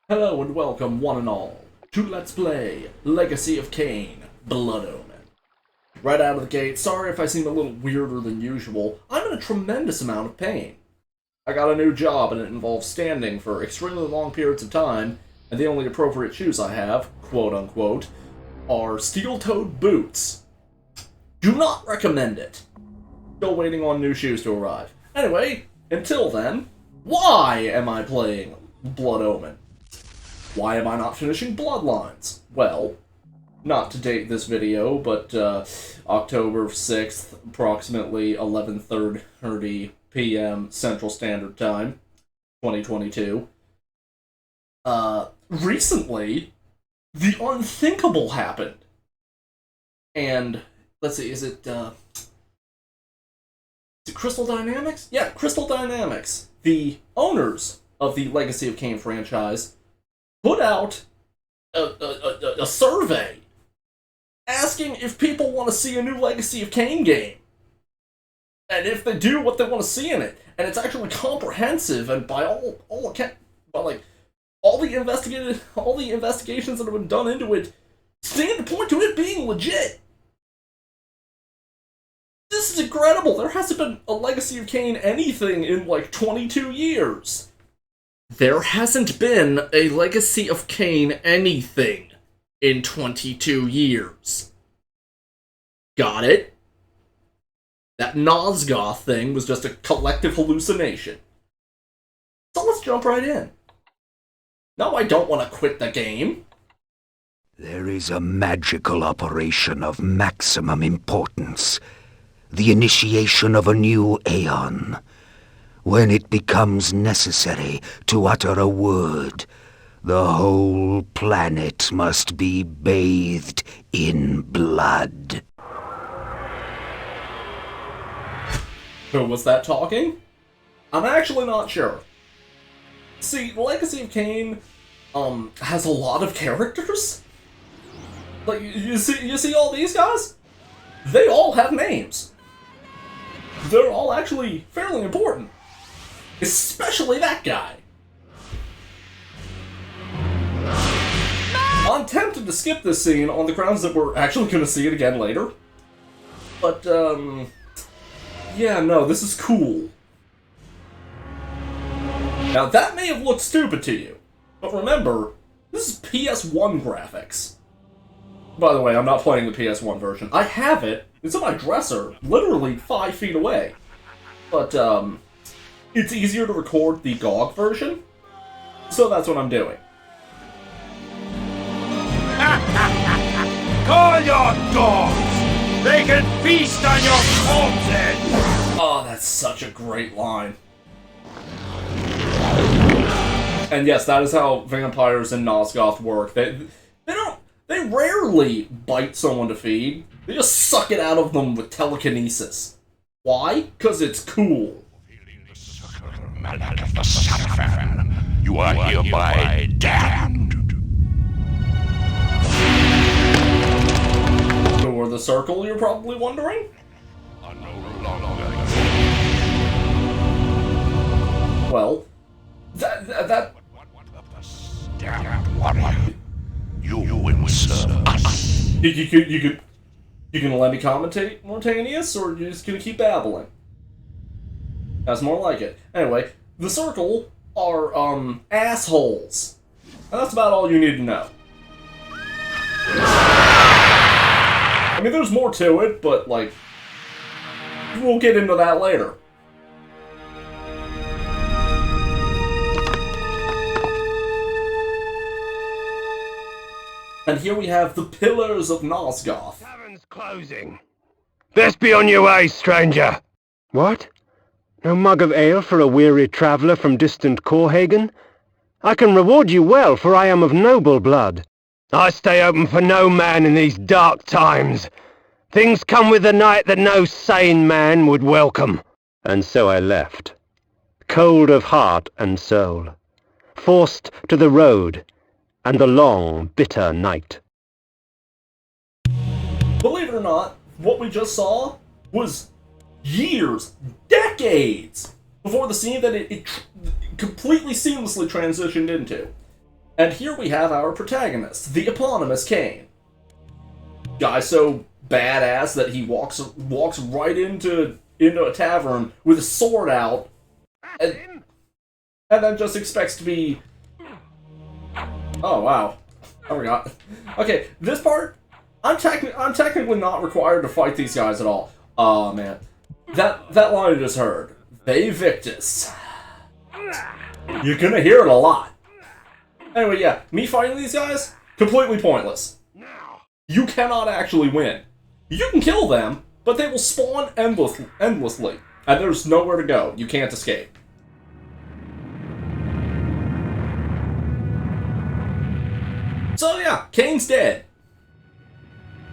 Hello and welcome, one and all, to Let's Play Legacy of Kain, Blood Omen. Right out of the gate, sorry if I seem a little weirder than usual, I'm in a tremendous amount of pain. I got a new job and it involves standing for extremely long periods of time, and the only appropriate shoes I have, quote-unquote, are steel-toed boots. Do not recommend it. Still waiting on new shoes to arrive. Anyway, until then, why am I playing Blood Omen? Why am I not finishing Bloodlines? Well, not to date this video, but October 6th, approximately 11:30 p.m. Central Standard Time, 2022. Recently, the unthinkable happened. And, let's see, is it Crystal Dynamics? Yeah, Crystal Dynamics, the owners of the Legacy of Kain franchise, put out a survey asking if people want to see a new Legacy of Kain game. And if they do, what they want to see in it. And it's actually comprehensive, and by all account, all the investigations that have been done into it stand to point to it being legit. This is incredible. There hasn't been a Legacy of Kain anything in 22 years. There hasn't been a Legacy of Kain anything in 22 years. Got it? That Nosgoth thing was just a collective hallucination. So let's jump right in. No, I don't want to quit the game. There is a magical operation of maximum importance. The initiation of a new aeon. When it becomes necessary to utter a word, the whole planet must be bathed in blood. Who was that talking? I'm actually not sure. See, Legacy of Kain, has a lot of characters. Like, you see all these guys? They all have names. They're all actually fairly important. Especially that guy. I'm tempted to skip this scene on the grounds that we're actually going to see it again later. But, yeah, no, this is cool. Now, that may have looked stupid to you, but remember, this is PS1 graphics. By the way, I'm not playing the PS1 version. I have it. It's in my dresser, literally 5 feet away. But, it's easier to record the GOG version, so that's what I'm doing. Call your dogs! They can feast on your corpses! Oh, that's such a great line. And yes, that is how vampires in Nosgoth work. They rarely bite someone to feed. They just suck it out of them with telekinesis. Why? 'Cause it's cool. Mallet of the Suffer, you are hereby damned. Who are the Circle, you're probably wondering? Are no longer. Well, that Damned warrior, you will serve us. you can let me commentate, Mortanius, or you're just gonna keep babbling? That's more like it. Anyway, the Circle are, assholes. And that's about all you need to know. I mean, there's more to it, but, we'll get into that later. And here we have the Pillars of Nosgoth. Tavern's closing. Best be on your way, stranger. What? No mug of ale for a weary traveller from distant Corhagen? I can reward you well, for I am of noble blood. I stay open for no man in these dark times. Things come with the night that no sane man would welcome. And so I left, cold of heart and soul, forced to the road and the long, bitter night. Believe it or not, what we just saw was years, decades, before the scene that it completely seamlessly transitioned into. And here we have our protagonist, the eponymous Kain. Guy so badass that he walks right into a tavern with a sword out, and then just expects to be... Oh, wow. I forgot. Okay, this part, I'm technically not required to fight these guys at all. Oh, man. That line I just heard. They Victus. You're gonna hear it a lot. Anyway, yeah, me fighting these guys, completely pointless. You cannot actually win. You can kill them, but they will spawn endlessly, and there's nowhere to go. You can't escape. So yeah, Kain's dead.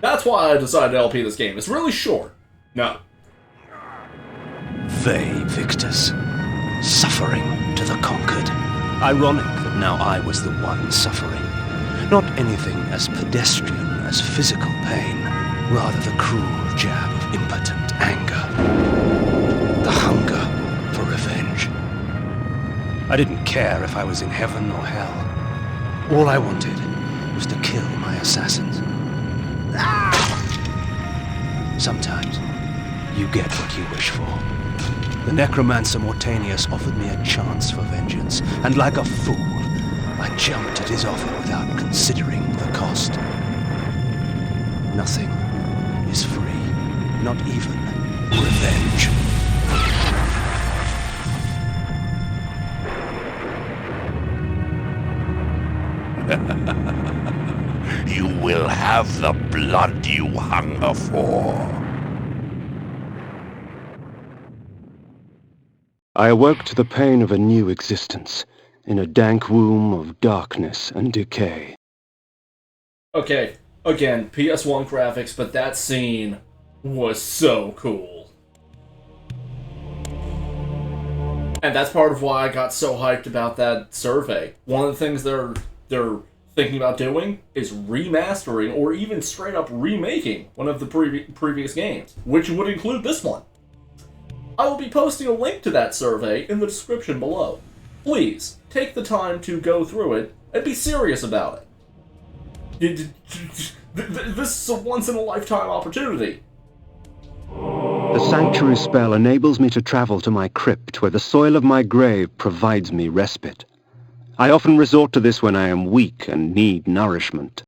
That's why I decided to LP this game. It's really short. No. They Victus. Suffering to the conquered. Ironic that now I was the one suffering. Not anything as pedestrian as physical pain, rather the cruel jab of impotent anger. The hunger for revenge. I didn't care if I was in heaven or hell. All I wanted was to kill my assassins. Sometimes you get what you wish for. The necromancer Mortanius offered me a chance for vengeance, and like a fool, I jumped at his offer without considering the cost. Nothing is free, not even revenge. You will have the blood you hunger for. I awoke to the pain of a new existence, in a dank womb of darkness and decay. Okay, again, PS1 graphics, but that scene was so cool. And that's part of why I got so hyped about that survey. One of the things they're thinking about doing is remastering or even straight up remaking one of the previous games, which would include this one. I will be posting a link to that survey in the description below. Please, take the time to go through it and be serious about it. This is a once-in-a-lifetime opportunity. The sanctuary spell enables me to travel to my crypt, where the soil of my grave provides me respite. I often resort to this when I am weak and need nourishment.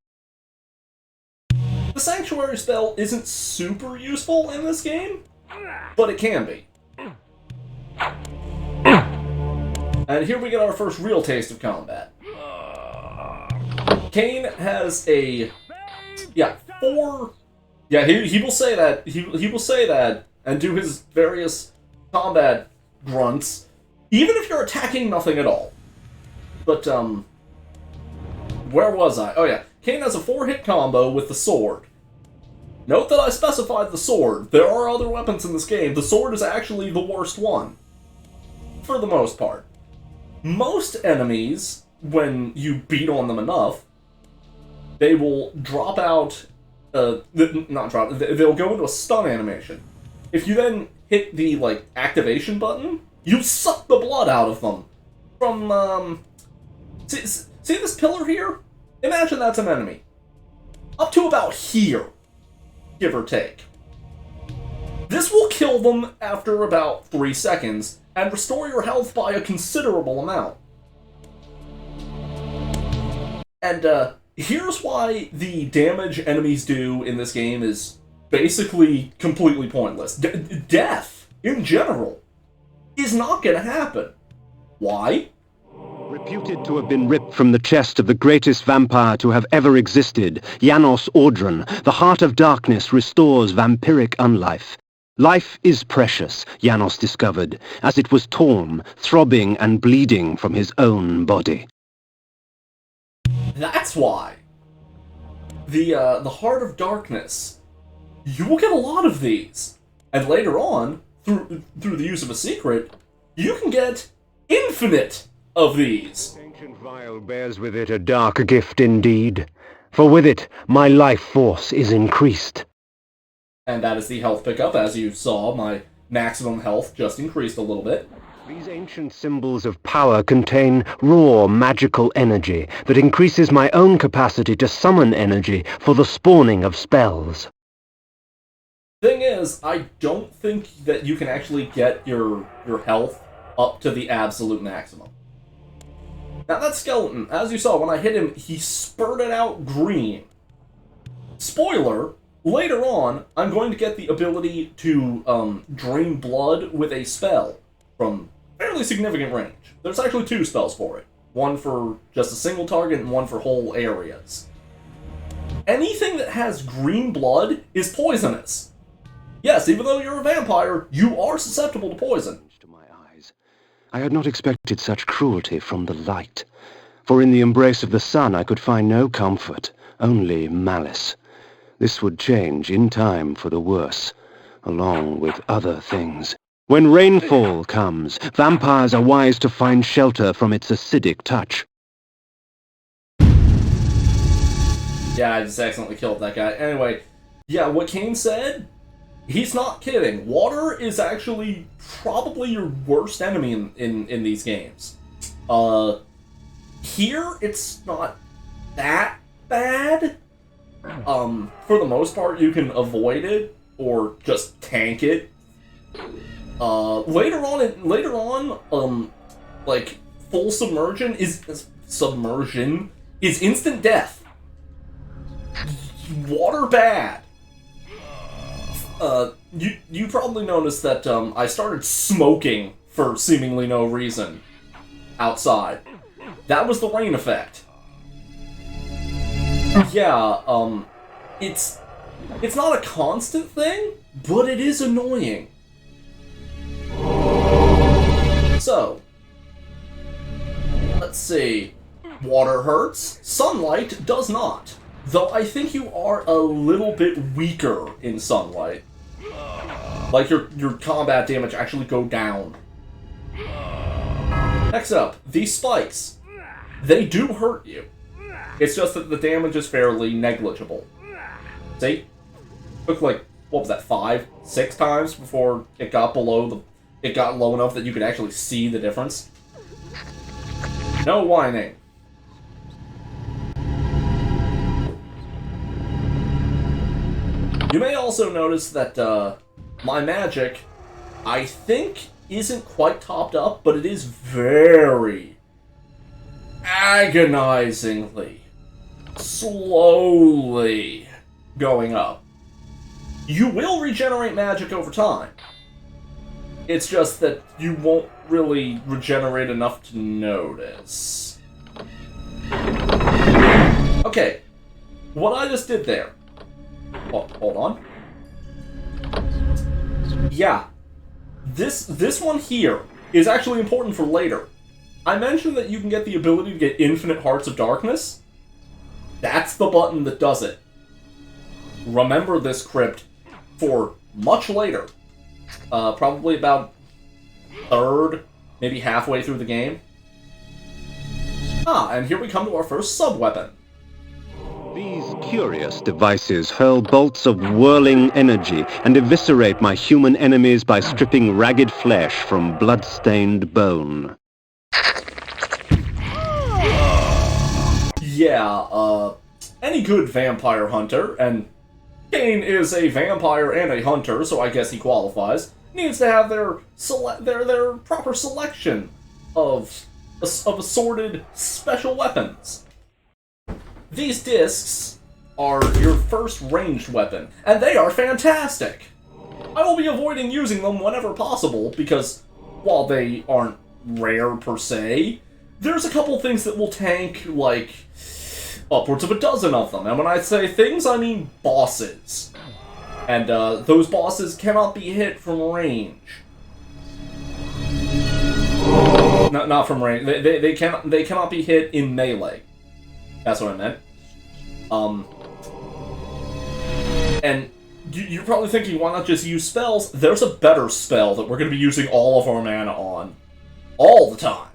The sanctuary spell isn't super useful in this game, but it can be. And here we get our first real taste of combat. Kain has he will say that, he will say that, and do his various combat grunts, even if you're attacking nothing at all. But, where was I? Oh yeah, Kain has a 4-hit combo with the sword. Note that I specified the sword. There are other weapons in this game. The sword is actually the worst one. For the most part. Most enemies, when you beat on them enough, they will drop out, they'll go into a stun animation. If you then hit the, activation button, you suck the blood out of them. From, see this pillar here? Imagine that's an enemy. Up to about here, give or take. This will kill them after about 3 seconds, and restore your health by a considerable amount. And, here's why the damage enemies do in this game is basically completely pointless. Death, in general, is not gonna happen. Why? Reputed to have been ripped from the chest of the greatest vampire to have ever existed, Janos Audron, the Heart of Darkness restores vampiric unlife. Life is precious, Janos discovered, as it was torn, throbbing and bleeding from his own body. That's why. The Heart of Darkness. You will get a lot of these. And later on, through the use of a secret, you can get infinite of these. Ancient vial bears with it a dark gift indeed, for with it my life force is increased. And that is the health pickup. As you saw, my maximum health just increased a little bit. These ancient symbols of power contain raw magical energy that increases my own capacity to summon energy for the spawning of spells. Thing is, I don't think that you can actually get your health up to the absolute maximum. Now that skeleton, as you saw, when I hit him, he spurted out green. Spoiler, later on, I'm going to get the ability to drain blood with a spell from fairly significant range. There's actually 2 spells for it. One for just a single target and one for whole areas. Anything that has green blood is poisonous. Yes, even though you're a vampire, you are susceptible to poison. To my eyes, I had not expected such cruelty from the light, for in the embrace of the sun I could find no comfort, only malice. This would change in time for the worse, along with other things. When rainfall comes, vampires are wise to find shelter from its acidic touch. Yeah, I just accidentally killed that guy. Anyway, yeah, what Kain said, he's not kidding. Water is actually probably your worst enemy in these games. Here, it's not that bad. For the most part, you can avoid it, or just tank it. Later on, like, full submersion is instant death. Water bad. You probably noticed that, I started smoking for seemingly no reason outside. That was the rain effect. Yeah, it's not a constant thing, but it is annoying. So, let's see. Water hurts, sunlight does not. Though I think you are a little bit weaker in sunlight. Like your combat damage actually go down. Next up, these spikes. They do hurt you. It's just that the damage is fairly negligible. See? Took like, what was that, 5, 6 times before it got it got low enough that you could actually see the difference. No whining. You may also notice that my magic, I think, isn't quite topped up, but it is very agonizingly, slowly going up. You will regenerate magic over time. It's just that you won't really regenerate enough to notice. Okay, what I just did there. Oh, hold on. Yeah, this one here is actually important for later. I mentioned that you can get the ability to get infinite Hearts of Darkness. That's the button that does it. Remember this crypt for much later. Probably about 3rd, maybe halfway through the game. Ah, and here we come to our first sub-weapon. These curious devices hurl bolts of whirling energy and eviscerate my human enemies by stripping ragged flesh from blood-stained bone. Yeah, any good vampire hunter, and Kain is a vampire and a hunter, so I guess he qualifies, needs to have their proper selection of assorted special weapons. These discs are your first ranged weapon, and they are fantastic! I will be avoiding using them whenever possible, because while they aren't rare per se, there's a couple things that will tank, like, upwards of a dozen of them. And when I say things, I mean bosses. And those bosses cannot be hit from range. Not from range. They cannot be hit in melee. That's what I meant. And you're probably thinking, why not just use spells? There's a better spell that we're going to be using all of our mana on. All the time.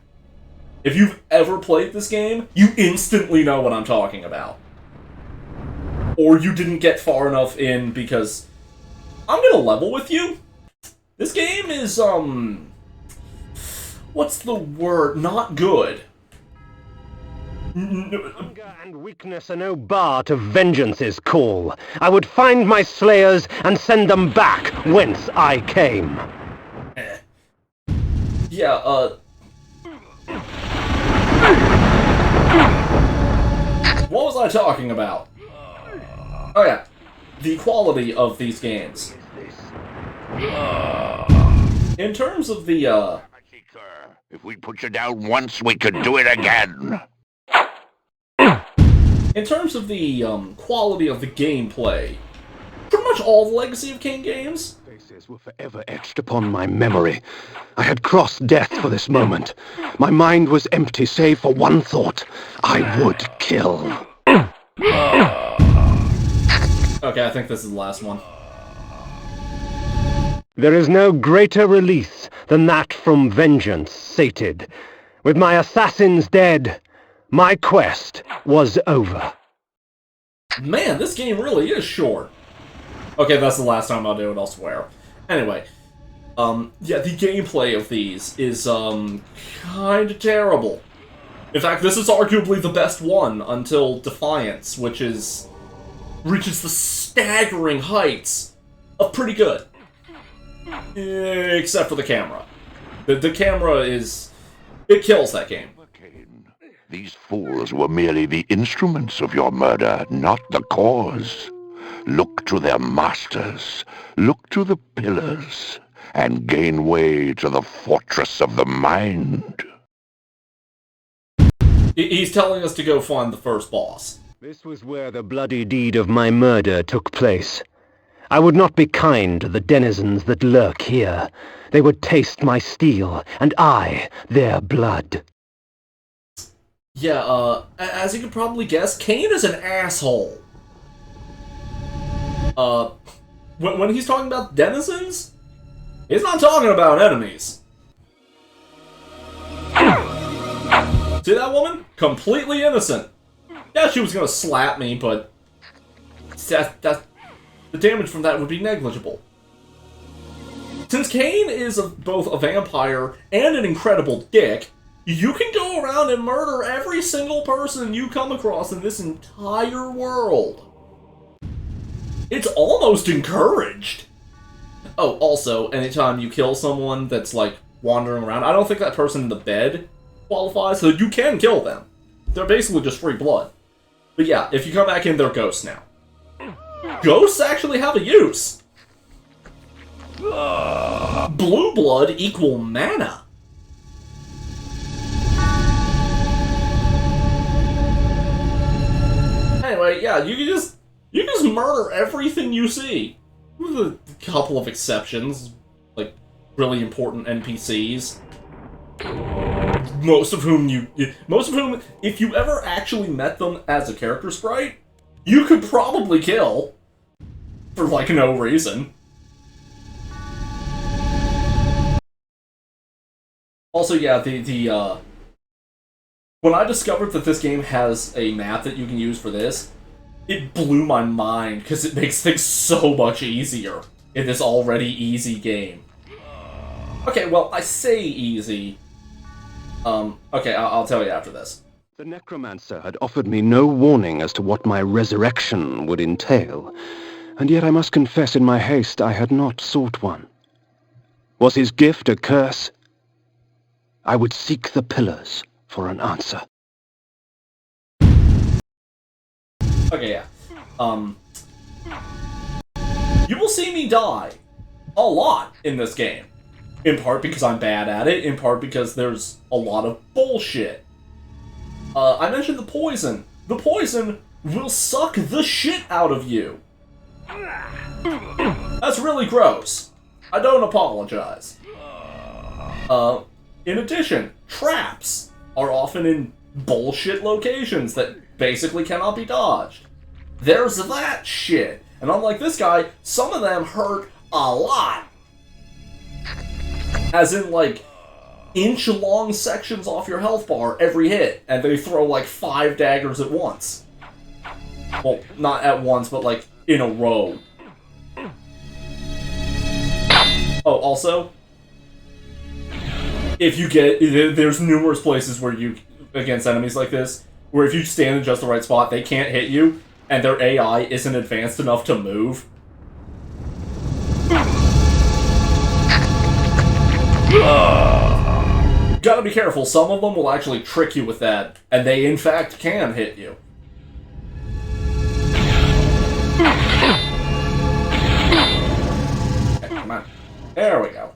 If you've ever played this game, you instantly know what I'm talking about. Or you didn't get far enough in because I'm gonna level with you. This game is, what's the word? Not good. Hunger and weakness are no bar to vengeance's call. I would find my slayers and send them back whence I came. Yeah, what was I talking about? Oh yeah, the quality of these games. In terms of the, If we put you down once, we could do it again. in terms of the, quality of the gameplay, pretty much all the Legacy of Kain games, Faces were forever etched upon my memory. I had crossed death for this moment. My mind was empty save for one thought. I would kill. okay, I think this is the last one. There is no greater release than that from vengeance sated. With my assassins dead, my quest was over. Man, this game really is short. Okay, that's the last time I'll do it, I'll swear. Anyway, yeah, the gameplay of these is, kinda terrible. In fact, this is arguably the best one until Defiance, which reaches the staggering heights of pretty good. Except for the camera. The camera it kills that game. These fools were merely the instruments of your murder, not the cause. Look to their masters, look to the pillars, and gain way to the fortress of the mind. He's telling us to go find the first boss. This was where the bloody deed of my murder took place. I would not be kind to the denizens that lurk here. They would taste my steel, and I their blood. Yeah, as you can probably guess, Kain is an asshole. When he's talking about denizens, he's not talking about enemies. See that woman? Completely innocent. Yeah, she was gonna slap me, but the damage from that would be negligible. Since Kain is both a vampire and an incredible dick, you can go around and murder every single person you come across in this entire world. It's almost encouraged. Oh, also, anytime you kill someone that's, like, wandering around, I don't think that person in the bed qualifies, so you can kill them. They're basically just free blood. But yeah, if you come back in, they're ghosts now. Ghosts actually have a use. Blue blood equal mana. Anyway, yeah, you can just murder everything you see. With a couple of exceptions, like really important NPCs. Most of whom, if you ever actually met them as a character sprite, you could probably kill. For, like, no reason. Also, yeah, when I discovered that this game has a map that you can use for this, it blew my mind, because it makes things so much easier in this already easy game. Okay, well, I say easy. Okay, I'll tell you after this. The necromancer had offered me no warning as to what my resurrection would entail, and yet I must confess in my haste I had not sought one. Was his gift a curse? I would seek the pillars for an answer. Okay, yeah. You will see me die a lot in this game. In part because I'm bad at it, in part because there's a lot of bullshit. I mentioned the poison. The poison will suck the shit out of you. That's really gross. I don't apologize. In addition, traps are often in bullshit locations that basically cannot be dodged. There's that shit. And unlike this guy, some of them hurt a lot. As in, like, inch-long sections off your health bar every hit, and they throw, like, 5 daggers at once. Well, not at once, but, like, in a row. Oh, also, if you get... There's numerous places where you... Against enemies like this, where if you stand in just the right spot, they can't hit you, and their AI isn't advanced enough to move. Gotta be careful, some of them will actually trick you with that, and they in fact can hit you. Okay, come on. There we go.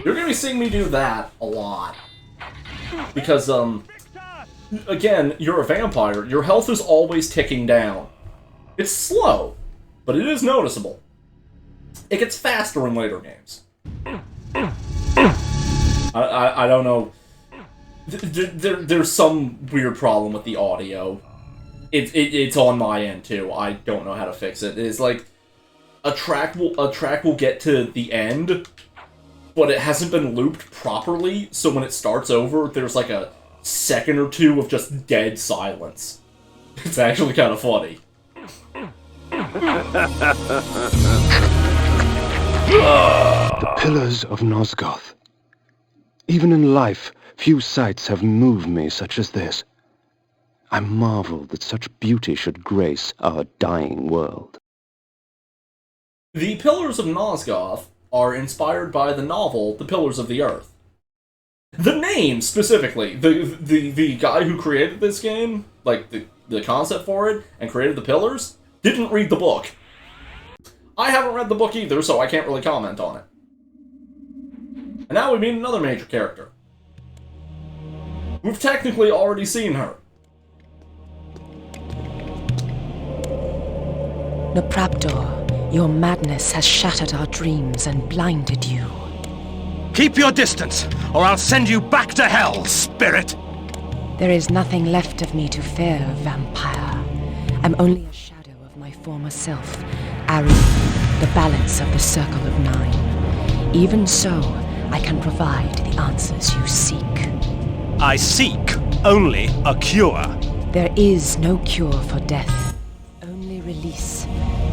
You're gonna be seeing me do that a lot. Because, again, you're a vampire, your health is always ticking down. It's slow, but it is noticeable. It gets faster in later games. I don't know. There's some weird problem with the audio. It's on my end too. I don't know how to fix it. It's like a track will get to the end, but it hasn't been looped properly. So when it starts over, there's like a second or two of just dead silence. It's actually kind of funny. The Pillars of Nosgoth. Even in life, few sights have moved me such as this. I marvel that such beauty should grace our dying world. The Pillars of Nosgoth are inspired by the novel The Pillars of the Earth. The name, specifically, the guy who created this game, like the concept for it, and created the Pillars, didn't read the book. I haven't read the book either, so I can't really comment on it. And now we meet another major character. We've technically already seen her. Nopraptor, your madness has shattered our dreams and blinded you. Keep your distance, or I'll send you back to hell, spirit! There is nothing left of me to fear, vampire. I'm only a shadow of my former self, Ari, the balance of the Circle of Nine. Even so, I can provide the answers you seek. I seek only a cure. There is no cure for death, only release.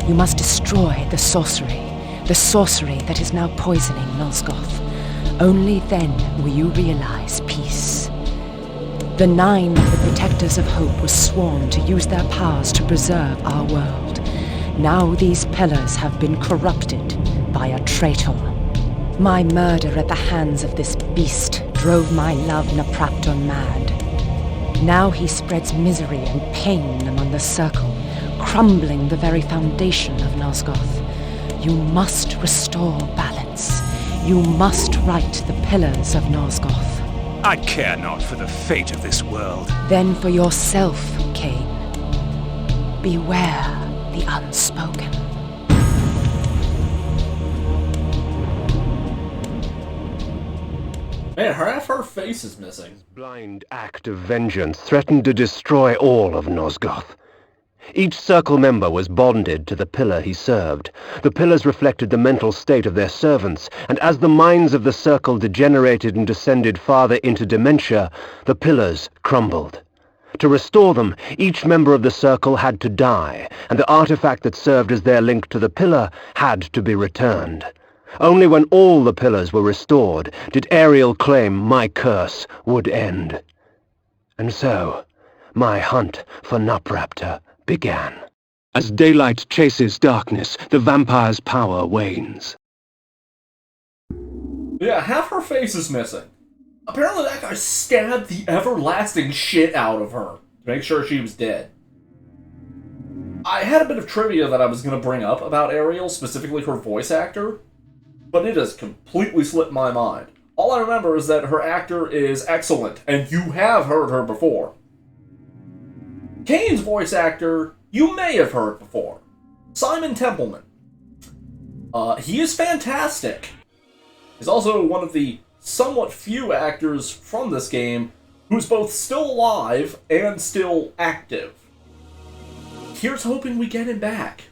You must destroy the sorcery that is now poisoning Nosgoth. Only then will you realize peace. The Nine, the Protectors of Hope, were sworn to use their powers to preserve our world. Now these pillars have been corrupted by a traitor. My murder at the hands of this beast drove my love Nopraptor mad. Now he spreads misery and pain among the Circle, crumbling the very foundation of Nosgoth. You must restore balance. You must right the Pillars of Nosgoth. I care not for the fate of this world. Then for yourself, Kain. Beware the unspoken. Man, half her face is missing. This blind act of vengeance threatened to destroy all of Nosgoth. Each Circle member was bonded to the pillar he served. The pillars reflected the mental state of their servants, and as the minds of the Circle degenerated and descended farther into dementia, the pillars crumbled. To restore them, each member of the Circle had to die, and the artifact that served as their link to the pillar had to be returned. Only when all the pillars were restored did Ariel claim my curse would end. And so, my hunt for Nopraptor began. As daylight chases darkness, the vampire's power wanes. Yeah, half her face is missing. Apparently that guy stabbed the everlasting shit out of her to make sure she was dead. I had a bit of trivia that I was going to bring up about Ariel, specifically her voice actor, but it has completely slipped my mind. All I remember is that her actor is excellent, and you have heard her before. Kain's voice actor, you may have heard before. Simon Templeman. He is fantastic. He's also one of the somewhat few actors from this game who's both still alive and still active. Here's hoping we get him back.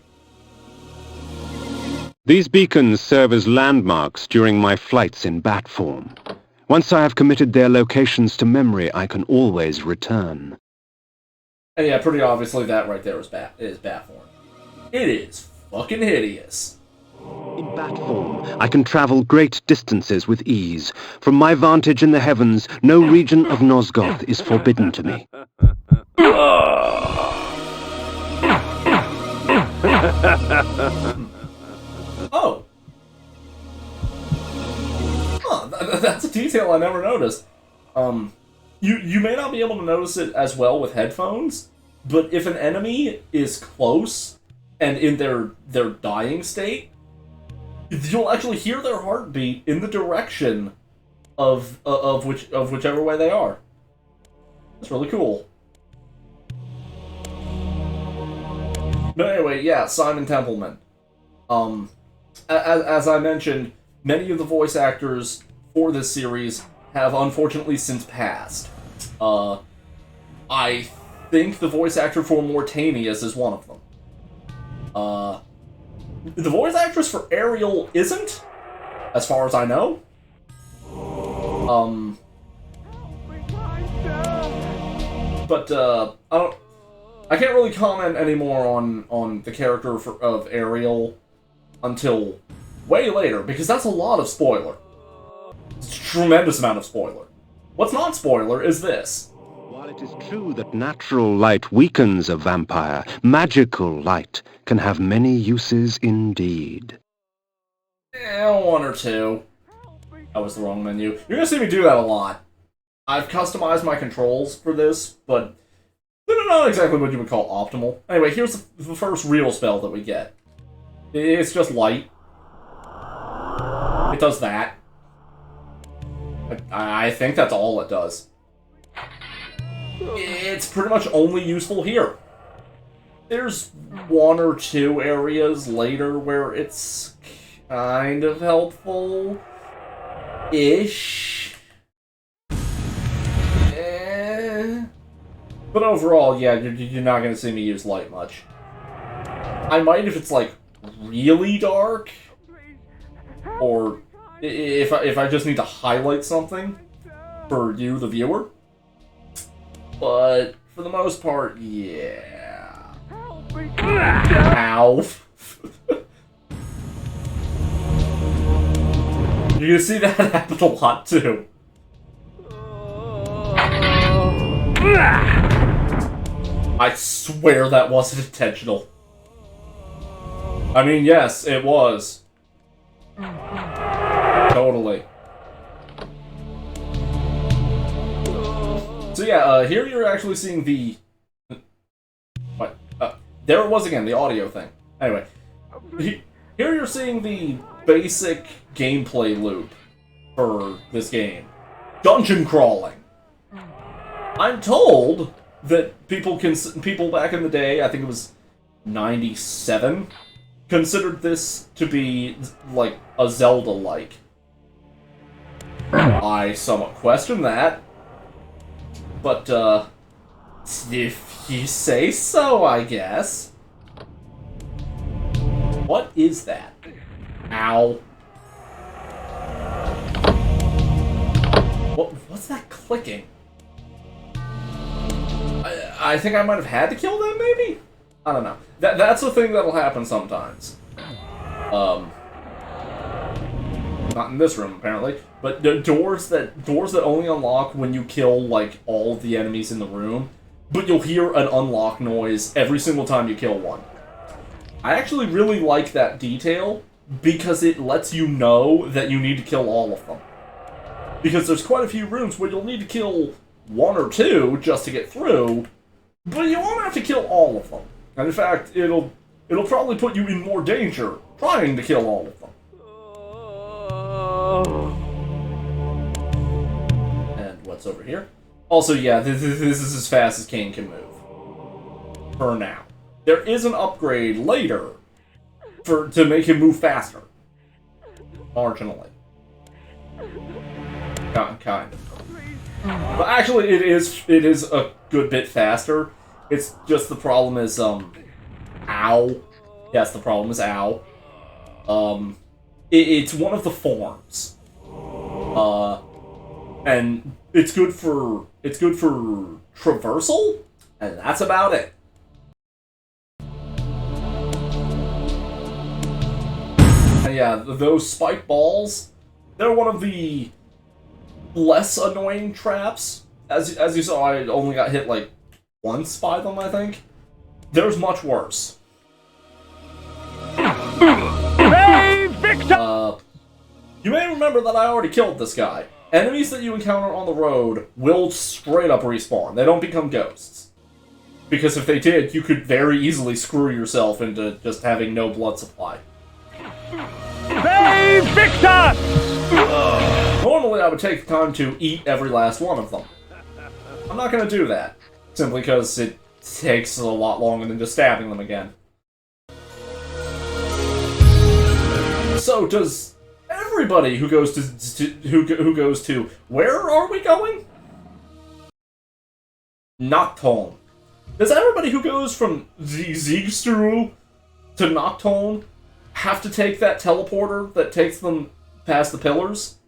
These beacons serve as landmarks during my flights in bat form. Once I have committed their locations to memory, I can always return. And yeah, pretty obviously that right there is bat form. It is fucking hideous. In bat form, I can travel great distances with ease. From my vantage in the heavens, no region of Nosgoth is forbidden to me. Oh. Huh, that's a detail I never noticed. You may not be able to notice it as well with headphones, but if an enemy is close and in their dying state, you'll actually hear their heartbeat in the direction of whichever way they are. That's really cool. But anyway, yeah, Simon Templeman. As I mentioned, many of the voice actors for this series have unfortunately since passed. I think the voice actor for Mortanius is one of them. The voice actress for Ariel isn't, as far as I know. I can't really comment anymore on the character of Ariel until way later, because that's a lot of spoiler. It's a tremendous amount of spoiler. What's not spoiler is this. While it is true that natural light weakens a vampire, magical light can have many uses indeed. One or two. That was the wrong menu. You're gonna see me do that a lot. I've customized my controls for this, but they're not exactly what you would call optimal. Anyway, here's the first real spell that we get. It's just light. It does that. I think that's all it does. It's pretty much only useful here. There's one or two areas later where it's kind of helpful-ish. But overall, yeah, you're not going to see me use light much. I might if it's, like, really dark, or if I just need to highlight something for you, the viewer. But for the most part, yeah. Ow. You're gonna see that happen a lot too. I swear that wasn't intentional. I mean, yes, it was. Totally. So yeah, here you're actually seeing the... What? There it was again, the audio thing. Anyway, here you're seeing the basic gameplay loop for this game. Dungeon crawling. I'm told that people back in the day, I think it was 97, considered this to be like a Zelda-like. I somewhat question that, but if you say so, I guess. What is that? Ow. What's that clicking? I think I might have had to kill them, maybe? I don't know. That's a thing that'll happen sometimes. Not in this room, apparently. But the doors that only unlock when you kill, like, all of the enemies in the room. But you'll hear an unlock noise every single time you kill one. I actually really like that detail, because it lets you know that you need to kill all of them. Because there's quite a few rooms where you'll need to kill one or two just to get through, but you won't have to kill all of them. And in fact, it'll probably put you in more danger trying to kill all of them. And what's over here? Also, yeah, this is as fast as Kain can move. For now. There is an upgrade later to make him move faster. Marginally. Kind of. But actually, it is a good bit faster. It's just the problem is, ow. Yes, the problem is ow. It's one of the forms. And it's good for traversal, and that's about it. Yeah, those spike balls, they're one of the less annoying traps. As you saw, I only got hit like once by them, I think. There's much worse. Hey, Victor! You may remember that I already killed this guy. Enemies that you encounter on the road will straight up respawn. They don't become ghosts. Because if they did, you could very easily screw yourself into just having no blood supply. Hey, Victor! Normally, I would take the time to eat every last one of them. I'm not going to do that, simply because it takes a lot longer than just stabbing them again. So, does everybody who goes who goes to where are we going? Nocturne. Does everybody who goes from Ziegsturu to Nocturne have to take that teleporter that takes them past the pillars?